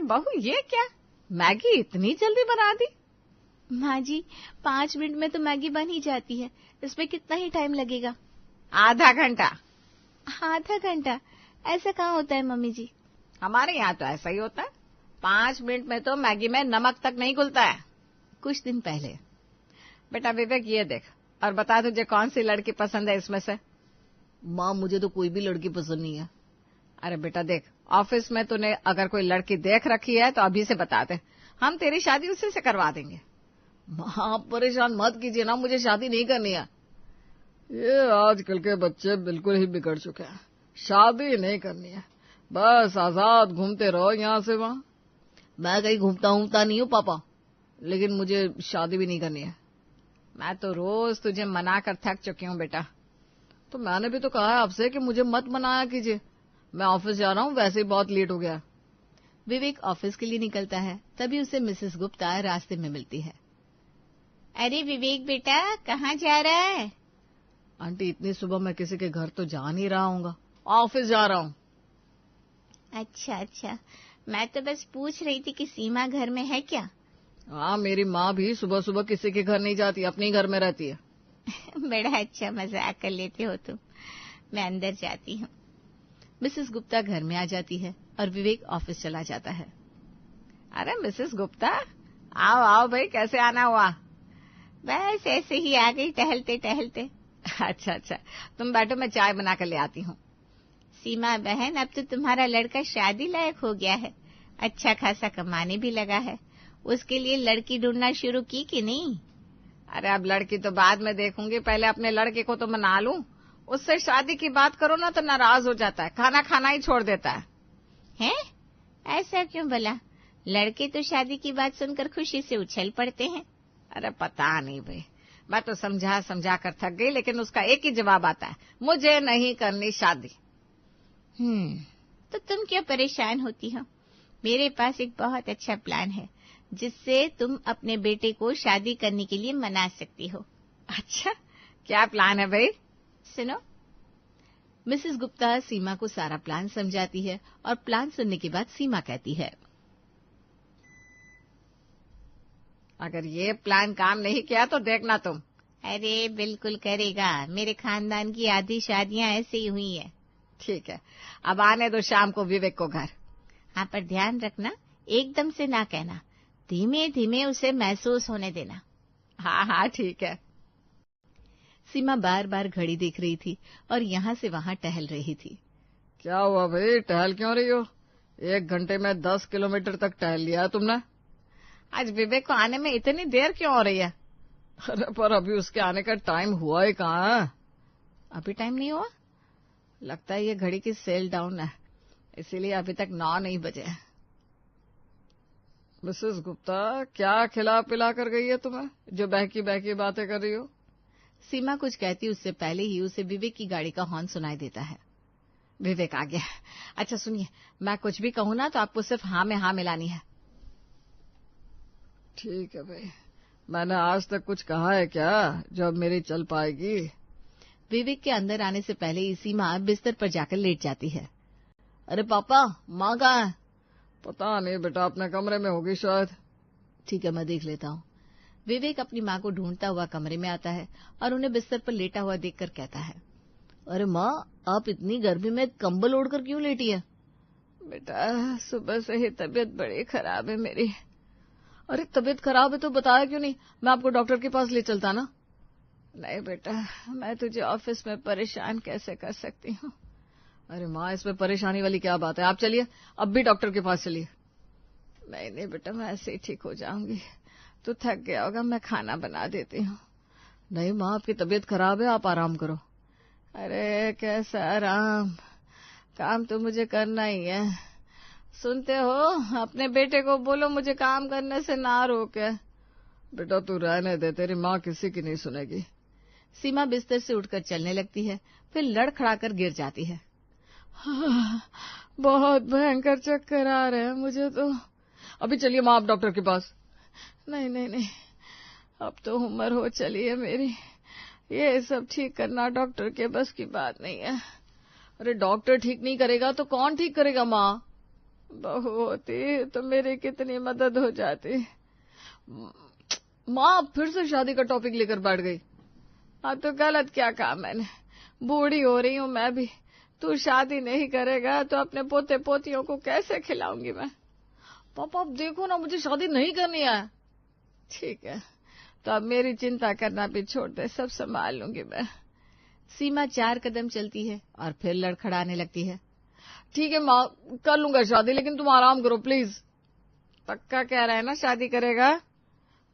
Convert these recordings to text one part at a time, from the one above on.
बहू ये क्या, मैगी इतनी जल्दी बना दी? माँ जी 5 मिनट में तो मैगी बन ही जाती है, इसमें कितना ही टाइम लगेगा? आधा घंटा। आधा घंटा? ऐसा कहाँ होता है मम्मी जी? हमारे यहाँ तो ऐसा ही होता है। 5 मिनट में तो मैगी में नमक तक नहीं घुलता है। कुछ दिन पहले। बेटा विवेक ये देख और बता तुझे कौन सी लड़की पसंद है इसमें से? माँ मुझे तो कोई भी लड़की पसंद नहीं है। अरे बेटा देख, ऑफिस में तूने अगर कोई लड़की देख रखी है तो अभी से बता दे, हम तेरी शादी उसी से करवा देंगे। माँ परेशान मत कीजिए ना, मुझे शादी नहीं करनी है। ये आजकल के बच्चे बिल्कुल ही बिगड़ चुके हैं, शादी नहीं करनी है, बस आजाद घूमते रहो यहाँ से वहाँ। मैं कहीं घूमता नहीं हूँ पापा, लेकिन मुझे शादी भी नहीं करनी है। मैं तो रोज तुझे मना कर थक चुकी हूँ बेटा। तो मैंने भी तो कहा है आपसे कि मुझे मत मनाया कीजिए, मैं ऑफिस जा रहा हूँ, वैसे ही बहुत लेट हो गया। विवेक ऑफिस के लिए निकलता है, तभी उसे मिसेस गुप्ता रास्ते में मिलती है। अरे विवेक बेटा कहाँ जा रहा है? आंटी इतनी सुबह मैं किसी के घर तो जा नहीं रहा हूँ, ऑफिस जा रहा हूँ। अच्छा, मैं तो बस पूछ रही थी कि सीमा घर में है क्या? हाँ, मेरी माँ भी सुबह सुबह किसी के घर नहीं जाती, अपने घर में रहती है। बड़ा अच्छा मजाक कर लेते हो तुम। मैं अंदर जाती हूँ। मिसेस गुप्ता घर में आ जाती है और विवेक ऑफिस चला जाता है। अरे मिसेस गुप्ता, आओ भाई, कैसे आना हुआ? बस ऐसे ही आ गई टहलते टहलते। अच्छा, तुम बैठो, मैं चाय बना कर ले आती हूँ। सीमा बहन, अब तो तुम्हारा लड़का शादी लायक हो गया है, अच्छा खासा कमाने भी लगा है, उसके लिए लड़की ढूंढना शुरू की कि नहीं? अरे अब लड़की तो बाद में देखूंगी, पहले अपने लड़के को तो मना लूं। उससे शादी की बात करो ना तो नाराज हो जाता है, खाना खाना ही छोड़ देता है। हैं? ऐसा क्यों भला? लड़के तो शादी की बात सुनकर खुशी से उछल पड़ते हैं। अरे पता नहीं भाई, मैं तो समझा कर थक गई, लेकिन उसका एक ही जवाब आता है, मुझे नहीं करनी शादी। तो तुम क्यों परेशान होती हो? मेरे पास एक बहुत अच्छा प्लान है, जिससे तुम अपने बेटे को शादी करने के लिए मना सकती हो। अच्छा, क्या प्लान है भाई? सुनो। मिसेस गुप्ता सीमा को सारा प्लान समझाती है और प्लान सुनने के बाद सीमा कहती है, अगर ये प्लान काम नहीं किया तो देखना तुम। अरे बिल्कुल करेगा, मेरे खानदान की आधी शादियां ऐसे ही हुई है। ठीक है, अब आने दो शाम को विवेक को घर। हाँ, पर ध्यान रखना, एकदम से ना कहना, धीमे धीमे उसे महसूस होने देना। हाँ ठीक है। सीमा बार बार घड़ी देख रही थी और यहाँ से वहाँ टहल रही थी। क्या हुआ भाई, टहल क्यों रही हो? 1 घंटे में 10 किलोमीटर तक टहल लिया तुमने। आज विवेक को आने में इतनी देर क्यों हो रही है? अरे पर अभी उसके आने का टाइम हुआ ही कहाँ है? अभी टाइम नहीं हुआ? लगता है ये घड़ी की सेल डाउन है, इसीलिए अभी तक 9 नहीं बजे। मिसेस गुप्ता, क्या खिला पिला कर गई है तुम्हें, जो बहकी बहकी बातें कर रही हो? सीमा कुछ कहती उससे पहले ही उसे विवेक की गाड़ी का हॉर्न सुनाई देता है। विवेक आ गया। अच्छा सुनिए, मैं कुछ भी कहूँ ना तो आपको सिर्फ हाँ में हाँ मिलानी है। ठीक है भाई, मैंने आज तक कुछ कहा है क्या जो अब मेरी चल पाएगी? विवेक के अंदर आने से पहले ही सीमा बिस्तर पर जाकर लेट जाती है। अरे पापा, माँ कहाँ है? पता नहीं बेटा, अपने कमरे में होगी शायद। ठीक है, मैं देख लेता हूँ। विवेक अपनी माँ को ढूंढता हुआ कमरे में आता है और उन्हें बिस्तर पर लेटा हुआ देखकर कहता है, अरे माँ, आप इतनी गर्मी में कंबल ओढ़कर क्यों लेटी है? बेटा सुबह से ही तबीयत बड़ी खराब है मेरी। अरे तबीयत खराब है तो बताया क्यों नहीं, मैं आपको डॉक्टर के पास ले चलता ना। नहीं बेटा, मैं तुझे ऑफिस में परेशान कैसे कर सकती हूँ। अरे माँ, इसमें परेशानी वाली क्या बात है, आप चलिए, अब भी डॉक्टर के पास चलिए। नहीं बेटा, मैं ऐसे ही ठीक हो जाऊंगी, तू थक गया होगा, मैं खाना बना देती हूँ। नहीं माँ, आपकी तबीयत खराब है, आप आराम करो। अरे कैसा आराम, काम तो मुझे करना ही है। सुनते हो, अपने बेटे को बोलो मुझे काम करने से ना रोके। बेटा तू रहने दे, तेरी माँ किसी की नहीं सुनेगी। सीमा बिस्तर से उठकर चलने लगती है, फिर लड़खड़ाकर गिर जाती है। बहुत भयंकर चक्कर आ रहे हैं मुझे तो। अभी चलिए माँ आप डॉक्टर के पास। नहीं, अब तो उम्र हो चली है मेरी, ये सब ठीक करना डॉक्टर के बस की बात नहीं है। अरे डॉक्टर ठीक नहीं करेगा तो कौन ठीक करेगा माँ? बहू होती तो मेरी कितनी मदद हो जाती। माँ फिर से शादी का टॉपिक लेकर बैठ गई। हाँ तो गलत क्या कहा मैंने? बूढ़ी हो रही हूँ मैं भी। तू शादी नहीं करेगा तो अपने पोते पोतियों को कैसे खिलाऊंगी मैं? पापा आप देखो ना, मुझे शादी नहीं करनी है। ठीक है, तो अब मेरी चिंता करना भी छोड़ दे, सब संभाल लूंगी मैं। सीमा 4 कदम चलती है और फिर लड़खड़ाने लगती है। ठीक है माँ, कर लूंगा शादी, लेकिन तुम आराम करो प्लीज। पक्का कह रहा है ना शादी करेगा?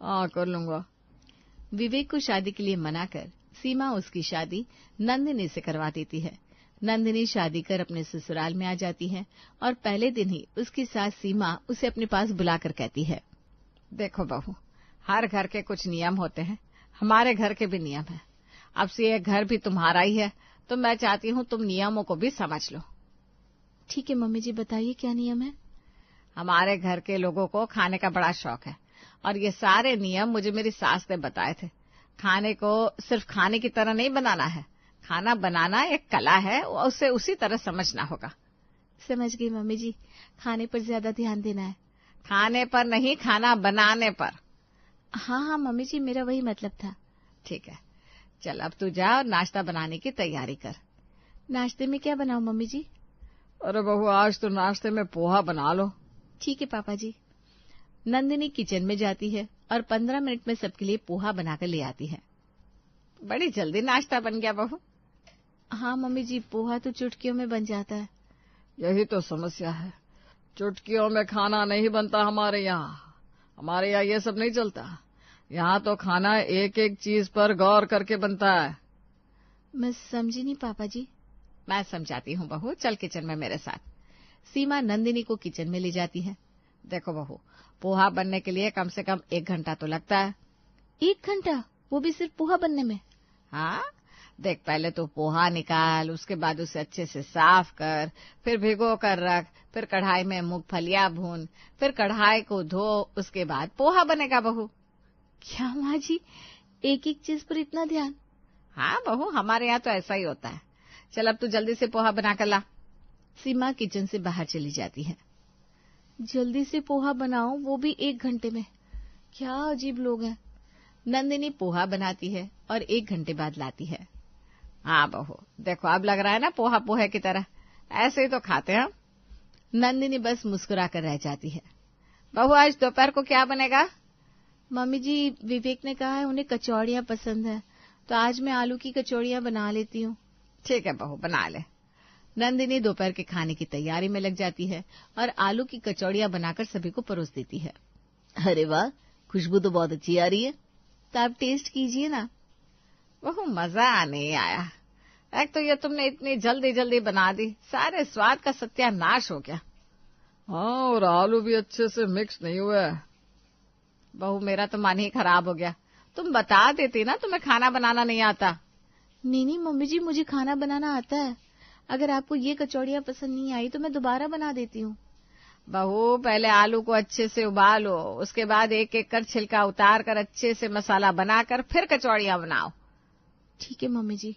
हाँ कर लूंगा। विवेक को शादी के लिए मना कर सीमा उसकी शादी नंदिनी से करवा देती है। नंदिनी शादी कर अपने ससुराल में आ जाती है और पहले दिन ही उसकी सास सीमा उसे अपने पास बुलाकर कहती है, देखो बहू, हर घर के कुछ नियम होते हैं, हमारे घर के भी नियम हैं। अब से ये घर भी तुम्हारा ही है, तो मैं चाहती हूँ तुम नियमों को भी समझ लो। ठीक है मम्मी जी, बताइए क्या नियम है? हमारे घर के लोगों को खाने का बड़ा शौक है और ये सारे नियम मुझे मेरी सास ने बताए थे। खाने को सिर्फ खाने की तरह नहीं बनाना है, खाना बनाना एक कला है, उसे उसी तरह समझना होगा। समझ गई मम्मी जी, खाने पर ज्यादा ध्यान देना है। खाने पर नहीं, खाना बनाने पर। हाँ हाँ मम्मी जी, मेरा वही मतलब था। ठीक है, चल अब तू जा और नाश्ता बनाने की तैयारी कर। नाश्ते में क्या बनाऊं मम्मी जी? अरे बहू, आज तो नाश्ते में पोहा बना लो। ठीक है पापा जी। नंदिनी किचन में जाती है और 15 मिनट में सबके लिए पोहा बनाकर ले आती है। बड़ी जल्दी नाश्ता बन गया बहू। हाँ मम्मी जी, पोहा तो चुटकियों में बन जाता है। यही तो समस्या है, चुटकियों में खाना नहीं बनता हमारे यहाँ। हमारे यहाँ ये सब नहीं चलता। यहाँ तो खाना एक एक चीज पर गौर करके बनता है। मैं समझी नहीं पापा जी। मैं समझाती हूँ बहू, चल किचन में मेरे साथ। सीमा नंदिनी को किचन में ले जाती है। देखो बहू, पोहा बनने के लिए कम से कम 1 घंटा तो लगता है। 1 घंटा? वो भी सिर्फ पोहा बनने में? हाँ, देख पहले तो पोहा निकाल, उसके बाद उसे अच्छे से साफ कर, फिर भिगो कर रख, फिर कढ़ाई में मूंगफलियां भून, फिर कढ़ाई को धो, उसके बाद पोहा बनेगा बहू। क्या माँ जी, एक एक चीज पर इतना ध्यान? हाँ बहू, हमारे यहाँ तो ऐसा ही होता है। चल अब तू जल्दी से पोहा बना कर ला। सीमा किचन से बाहर चली जाती है। जल्दी से पोहा बनाओ, वो भी 1 घंटे में? क्या अजीब लोग हैं। नंदिनी पोहा बनाती है और 1 घंटे बाद लाती है। हाँ बहू, देखो अब लग रहा है ना पोहा पोहे की तरह, ऐसे ही तो खाते हैं। नंदिनी बस मुस्कुरा कर रह जाती है। बहू, आज दोपहर को क्या बनेगा? मम्मी जी, विवेक ने कहा है उन्हें कचौड़ियाँ पसंद है, तो आज मैं आलू की कचौड़ियाँ बना लेती हूँ। ठीक है बहू, बना ले। नंदिनी दोपहर के खाने की तैयारी में लग जाती है और आलू की कचौड़ियाँ बनाकर सभी को परोस देती है। अरे वाह, खुशबू तो बहुत अच्छी आ रही है, तो आप टेस्ट कीजिए ना। बहू, मजा नहीं आया। एक तो ये तुमने इतनी जल्दी जल्दी बना दी, सारे स्वाद का सत्यानाश हो गया। हाँ, और आलू भी अच्छे से मिक्स नहीं हुआ है। बहू, मेरा तो मन ही खराब हो गया। तुम बता देती ना तुम्हें खाना बनाना नहीं आता। नहीं मम्मी जी, मुझे खाना बनाना आता है। अगर आपको ये कचौड़ियाँ पसंद नहीं आई तो मैं दोबारा बना देती हूँ। बहू, पहले आलू को अच्छे से उबालो, उसके बाद एक एक कर छिलका उतार कर अच्छे से मसाला बनाकर फिर कचौड़ियाँ बनाओ। ठीक है मम्मी जी।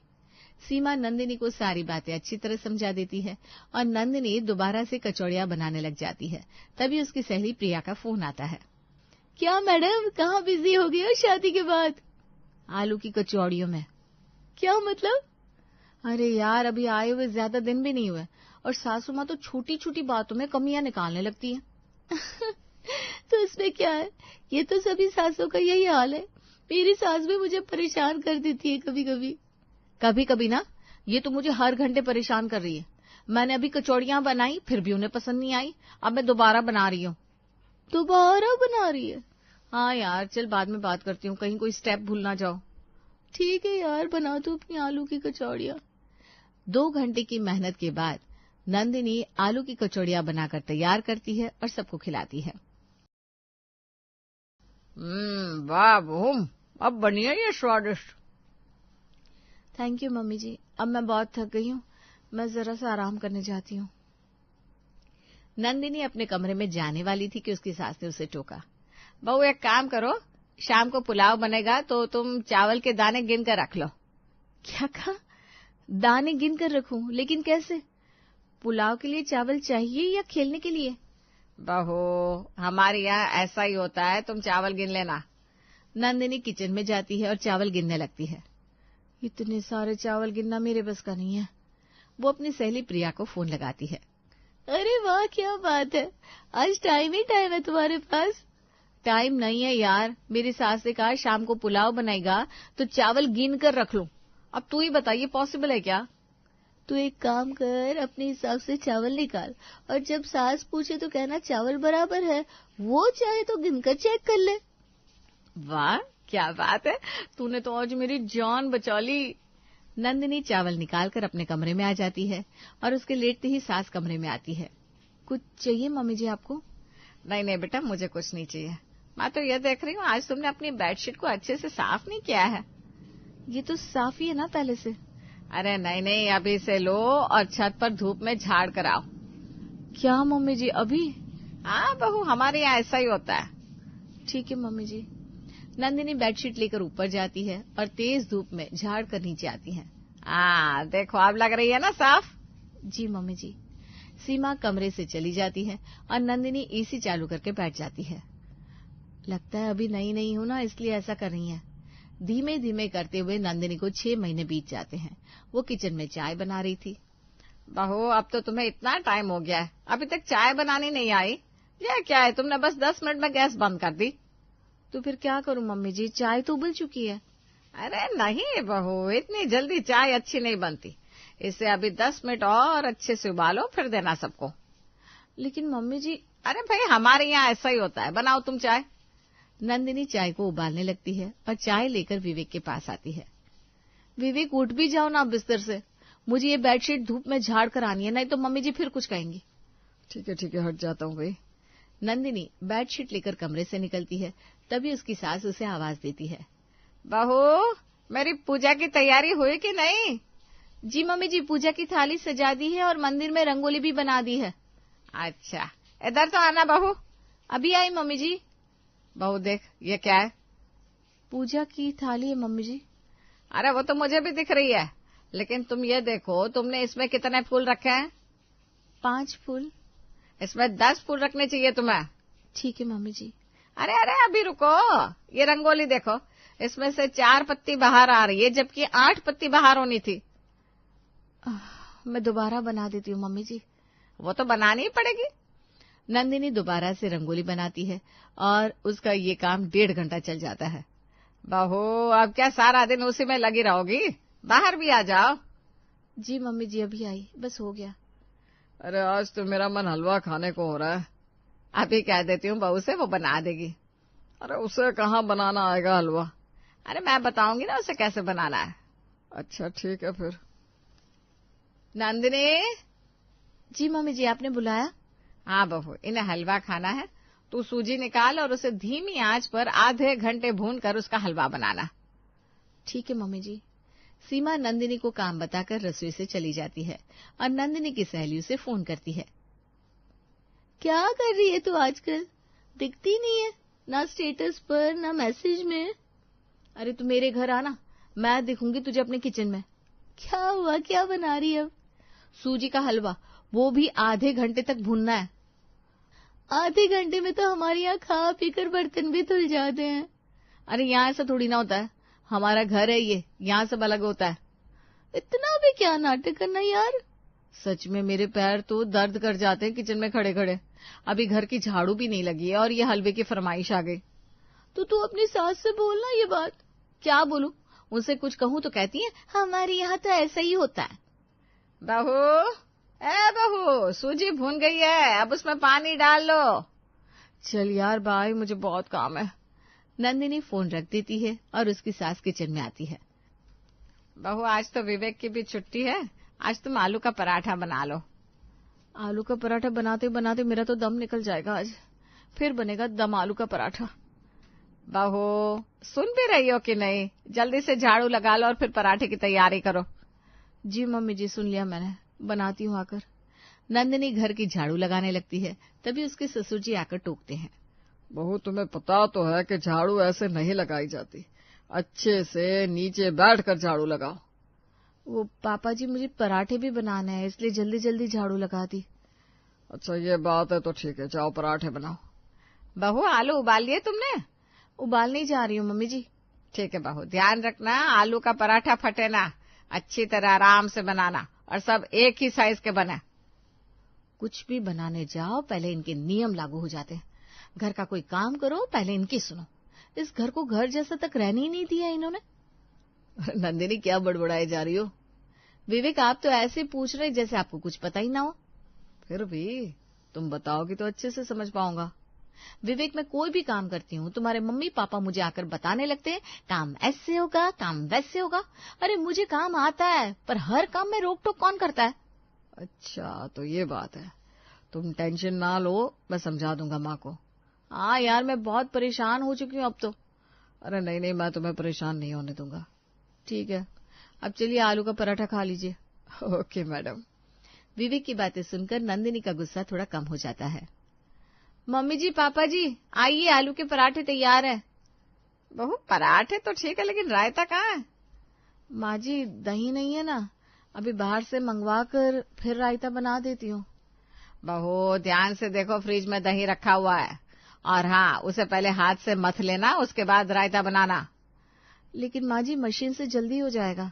सीमा नंदिनी को सारी बातें अच्छी तरह समझा देती है और नंदिनी दोबारा से कचौड़ियाँ बनाने लग जाती है। तभी उसकी सहेली प्रिया का फोन आता है। क्या मैडम, कहाँ बिजी हो गई हो शादी के बाद? आलू की कचौड़ियों में। क्या मतलब? अरे यार, अभी आए हुए ज्यादा दिन भी नहीं हुए और सासू माँ तो छोटी छोटी बातों में कमियां निकालने लगती है। तो इसमें क्या है, ये तो सभी सासों का यही हाल है। मेरी सास भी मुझे परेशान कर देती है कभी कभी। कभी कभी ना, ये तो मुझे हर घंटे परेशान कर रही है। मैंने अभी कचौड़ियां बनाई, फिर भी उन्हें पसंद नहीं आई। अब मैं दोबारा बना रही हूँ। दोबारा बना रही है? हाँ यार, चल बाद में बात करती हूँ, कहीं कोई स्टेप भूल ना जाओ। ठीक है यार, बना दो अपनी आलू की कचौड़ियाँ। 2 घंटे की मेहनत के बाद नंदिनी आलू की कचौड़ियाँ बनाकर तैयार करती है और सबको खिलाती है। वाह बहू, अब बनी है ये स्वादिष्ट। थैंक यू मम्मी जी, अब मैं बहुत थक गई हूँ, मैं जरा सा आराम करने जाती हूँ। नंदिनी अपने कमरे में जाने वाली थी कि उसकी सास ने उसे टोका। बहू, एक काम करो, शाम को पुलाव बनेगा तो तुम चावल के दाने गिन कर रख लो। क्या कहा? दाने गिन कर रखूं? लेकिन कैसे? पुलाव के लिए चावल चाहिए या खेलने के लिए? बहू हमारे यहाँ ऐसा ही होता है, तुम चावल गिन लेना। नंदिनी किचन में जाती है और चावल गिनने लगती है। इतने सारे चावल गिनना मेरे बस का नहीं है। वो अपनी सहेली प्रिया को फोन लगाती है। अरे वाह, क्या बात है, आज टाइम ही टाइम है तुम्हारे पास। टाइम नहीं है यार, मेरी सास ने कहा शाम को पुलाव बनाएगा तो चावल गिन कर रख लो। अब तू ही बता, ये पॉसिबल है क्या? तू एक काम कर, अपने हिसाब से चावल निकाल और जब सास पूछे तो कहना चावल बराबर है, वो चाहे तो गिनकर चेक कर ले। वाह क्या बात है, तूने तो आज मेरी जान बचा ली। नंदिनी चावल निकालकर अपने कमरे में आ जाती है और उसके लेटते ही सास कमरे में आती है। कुछ चाहिए मम्मी जी आपको? नहीं नहीं बेटा, मुझे कुछ नहीं चाहिए। मैं तो ये देख रही हूँ आज तुमने अपनी बेडशीट को अच्छे से साफ नहीं किया है। ये तो साफ ही है ना पहले से। अरे नहीं नहीं, अभी से लो और छत पर धूप में झाड़ कर आओ। क्या मम्मी जी, अभी? हाँ बहू, हमारे यहाँ ऐसा ही होता है। ठीक है मम्मी जी। नंदिनी बेडशीट लेकर ऊपर जाती है और तेज धूप में झाड़ कर नीचे आती है। देखो अब लग रही है ना साफ। जी मम्मी जी। सीमा कमरे से चली जाती है और नंदिनी एसी चालू करके बैठ जाती है। लगता है अभी नई नई हूं ना, इसलिए ऐसा कर रही है। धीमे धीमे करते हुए नंदिनी को 6 महीने बीत जाते हैं। वो किचन में चाय बना रही थी। बहू अब तो तुम्हें इतना टाइम हो गया है, अभी तक चाय बनानी नहीं आई? ये क्या है, तुमने बस 10 मिनट में गैस बंद कर दी। तो फिर क्या करूं मम्मी जी, चाय तो उबल चुकी है। अरे नहीं बहू, इतनी जल्दी चाय अच्छी नहीं बनती। इसे अभी 10 मिनट और अच्छे से उबालो, फिर देना सबको। लेकिन मम्मी जी। अरे भाई हमारे यहाँ ऐसा ही होता है, बनाओ तुम चाय। नंदिनी चाय को उबालने लगती है और चाय लेकर विवेक के पास आती है। विवेक उठ भी जाओ ना बिस्तर से, मुझे ये बेडशीट धूप में झाड़ कर आनी है, नहीं तो मम्मी जी फिर कुछ कहेंगी। ठीक है हट जाता हूँ भाई। नंदिनी बेडशीट लेकर कमरे से निकलती है, तभी उसकी सास उसे आवाज देती है। बहू मेरी पूजा की तैयारी हुई कि नहीं? जी मम्मी जी, पूजा की थाली सजा दी है और मंदिर में रंगोली भी बना दी है। अच्छा इधर तो आना बहू। अभी आई मम्मी जी। बहू देख ये क्या है? पूजा की थाली है मम्मी जी। अरे वो तो मुझे भी दिख रही है, लेकिन तुम ये देखो तुमने इसमें कितने फूल रखे हैं? 5 फूल। इसमें 10 फूल रखने चाहिए तुम्हें। ठीक है मम्मी जी। अरे अरे अभी रुको, ये रंगोली देखो, इसमें से 4 पत्ती बाहर आ रही है जबकि 8 पत्ती बाहर होनी थी। मैं दोबारा बना देती हूँ मम्मी जी। वो तो बनानी ही पड़ेगी। नंदिनी दोबारा से रंगोली बनाती है और उसका ये काम 1.5 घंटा चल जाता है। बहू अब क्या सारा दिन उसी में लगी रहोगी? बाहर भी आ जाओ। जी मम्मी जी अभी आई, बस हो गया। अरे आज तो मेरा मन हलवा खाने को हो रहा है। अभी कह देती हूँ बहू से, वो बना देगी। अरे उसे कहाँ बनाना आएगा हलवा? अरे मैं बताऊंगी ना उसे कैसे बनाना है। अच्छा ठीक है फिर। नंदिनी। जी मम्मी जी, आपने बुलाया? हाँ बहू, इन्हें हलवा खाना है, तू सूजी निकाल और उसे धीमी आंच पर आधे घंटे भूनकर उसका हलवा बनाना। ठीक है मम्मी जी। सीमा नंदिनी को काम बताकर रसोई से चली जाती है और नंदिनी की सहेली उसे फोन करती है। क्या कर रही है तू आजकल? दिखती नहीं है, ना स्टेटस पर ना मैसेज में। अरे तू मेरे घर आना, मैं दिखूंगी तुझे अपने किचन में। क्या हुआ, क्या बना रही है अब? सूजी का हलवा, वो भी आधे घंटे तक भूनना है। आधे घंटे में तो हमारे यहाँ खा पीकर बर्तन भी धुल जाते हैं। अरे यहाँ ऐसा थोड़ी ना होता है, हमारा घर है ये, यहाँ सब अलग होता है। इतना भी क्या नाटक करना यार। सच में मेरे पैर तो दर्द कर जाते हैं किचन में खड़े खड़े। अभी घर की झाड़ू भी नहीं लगी है और ये हलवे की फरमाइश आ गई। तो तू अपनी सास से बोलना ये बात। क्या बोलूं, उनसे कुछ कहूं तो कहती है हमारे यहाँ तो ऐसा ही होता है। बहू बहू, सूजी भून गई है, अब उसमें पानी डाल लो। चल यार बाय, मुझे बहुत काम है। नंदिनी फोन रख देती है और उसकी सास किचन में आती है। बहू आज तो विवेक की भी छुट्टी है, आज तुम आलू का पराठा बना लो। आलू का पराठा बनाते बनाते मेरा तो दम निकल जाएगा आज। फिर बनेगा दम आलू का पराठा। बहू सुन भी रही हो कि नहीं? जल्दी से झाड़ू लगा लो और फिर पराठे की तैयारी करो। जी मम्मी जी, सुन लिया मैंने, बनाती हूँ आकर। नंदिनी घर की झाड़ू लगाने लगती है, तभी उसके ससुर जी आकर टोकते हैं। बहू तुम्हें पता तो है कि झाड़ू ऐसे नहीं लगाई जाती, अच्छे से नीचे बैठकर झाड़ू लगाओ। वो पापा जी, मुझे पराठे भी बनाने हैं, इसलिए जल्दी जल्दी झाड़ू लगा दी। अच्छा ये बात है तो ठीक है, जाओ पराठे बनाओ। बहू आलू उबाल लिए तुमने? उबालने जा रही हूँ मम्मी जी। ठीक है बहू, ध्यान रखना आलू का पराठा फटे ना, अच्छी तरह आराम से बनाना और सब एक ही साइज के बने। कुछ भी बनाने जाओ पहले इनके नियम लागू हो जाते हैं। घर का कोई काम करो पहले इनकी सुनो। इस घर को घर जैसा तक रहने ही नहीं दिया इन्होंने। नंदिनी क्या बड़बड़ाए जा रही हो? विवेक आप तो ऐसे पूछ रहे जैसे आपको कुछ पता ही ना हो। फिर भी तुम बताओगी तो अच्छे से समझ पाऊंगा। विवेक मैं कोई भी काम करती हूँ तुम्हारे मम्मी पापा मुझे आकर बताने लगते हैं काम ऐसे होगा काम वैसे होगा। अरे मुझे काम आता है पर हर काम में रोक टोक कौन करता है? अच्छा तो ये बात है, तुम टेंशन ना लो, मैं समझा दूंगा माँ को। हाँ यार मैं बहुत परेशान हो चुकी हूँ अब तो। अरे नहीं नहीं, मैं तुम्हें परेशान नहीं होने दूंगा। ठीक है अब चलिए आलू का पराठा खा लीजिए। Okay madam. विवेक की बातें सुनकर नंदिनी का गुस्सा थोड़ा कम हो जाता है। मम्मी जी पापा जी आइए आलू के पराठे तैयार है। बहू पराठे तो ठीक है लेकिन रायता कहाँ है? माँ जी दही नहीं है ना, अभी बाहर से मंगवा कर फिर रायता बना देती हूँ। बहू ध्यान से देखो, फ्रिज में दही रखा हुआ है और हाँ उसे पहले हाथ से मथ लेना, उसके बाद रायता बनाना। लेकिन माँ जी मशीन से जल्दी हो जाएगा।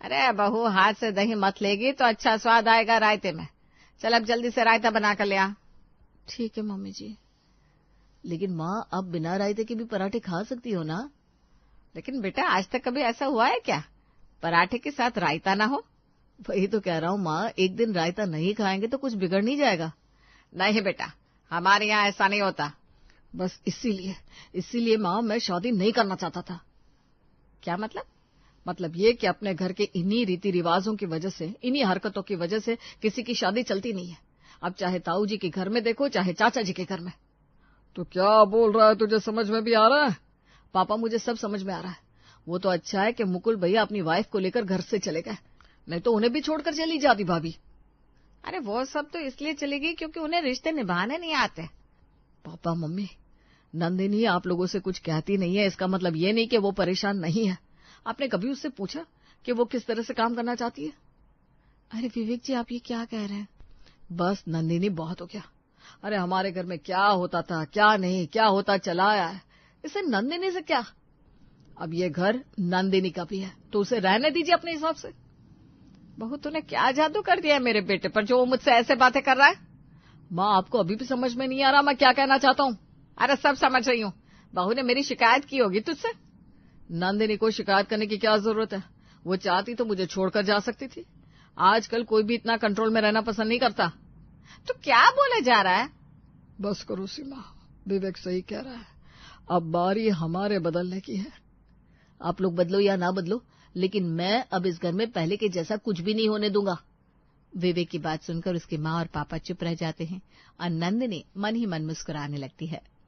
अरे बहू हाथ से दही मथ लेगी तो अच्छा स्वाद आएगा रायते में। चल अब जल्दी से रायता बना कर ले आ। ठीक है मम्मी जी। लेकिन माँ अब बिना रायते के भी पराठे खा सकती हो ना? लेकिन बेटा आज तक कभी ऐसा हुआ है क्या पराठे के साथ रायता ना हो? वही तो कह रहा हूँ माँ, एक दिन रायता नहीं खाएंगे तो कुछ बिगड़ नहीं जाएगा। नहीं बेटा हमारे यहाँ ऐसा नहीं होता। बस इसीलिए माँ मैं शादी नहीं करना चाहता था। क्या मतलब? मतलब ये कि अपने घर के इन्हीं रीति रिवाजों की वजह से, इन्हीं हरकतों की वजह से किसी की शादी चलती नहीं है। अब चाहे ताऊ जी के घर में देखो चाहे चाचा जी के घर में। तो क्या बोल रहा है, तुझे समझ में भी आ रहा है? पापा मुझे सब समझ में आ रहा है। वो तो अच्छा है कि मुकुल भैया अपनी वाइफ को लेकर घर से चले गए, नहीं तो उन्हें भी छोड़कर चली जाती भाभी। अरे वो सब तो इसलिए चलेगी क्योंकि उन्हें रिश्ते निभाने नहीं आते। पापा मम्मी नंदिनी आप लोगों से कुछ कहती नहीं है, इसका मतलब ये नहीं कि वो परेशान नहीं है। आपने कभी उससे पूछा कि वो किस तरह से काम करना चाहती है? अरे विवेक जी आप ये क्या कह रहे हैं? बस नंदिनी बहुत हो गया। अरे हमारे घर में क्या होता था क्या नहीं, क्या होता चला आया है, इसे नंदिनी से क्या। अब ये घर नंदिनी का भी है तो उसे रहने दीजिए अपने हिसाब से। बहू तूने क्या जादू कर दिया है मेरे बेटे पर जो वो मुझसे ऐसे बातें कर रहा है? माँ आपको अभी भी समझ में नहीं आ रहा मैं क्या कहना चाहता हूँ? अरे सब समझ रही हूँ। बहू ने मेरी शिकायत की होगी तुझसे। नंदिनी को शिकायत करने की क्या जरूरत है? वो चाहती तो मुझे छोड़कर जा सकती थी। आजकल कोई भी इतना कंट्रोल में रहना पसंद नहीं करता। तो क्या बोले जा रहा है? बस करो सीमा, विवेक सही कह रहा है। अब बारी हमारे बदलने की है। आप लोग बदलो या ना बदलो लेकिन मैं अब इस घर में पहले के जैसा कुछ भी नहीं होने दूंगा। विवेक की बात सुनकर उसकी माँ और पापा चुप रह जाते हैं और नंदिनी मन ही मन मुस्कुराने लगती है।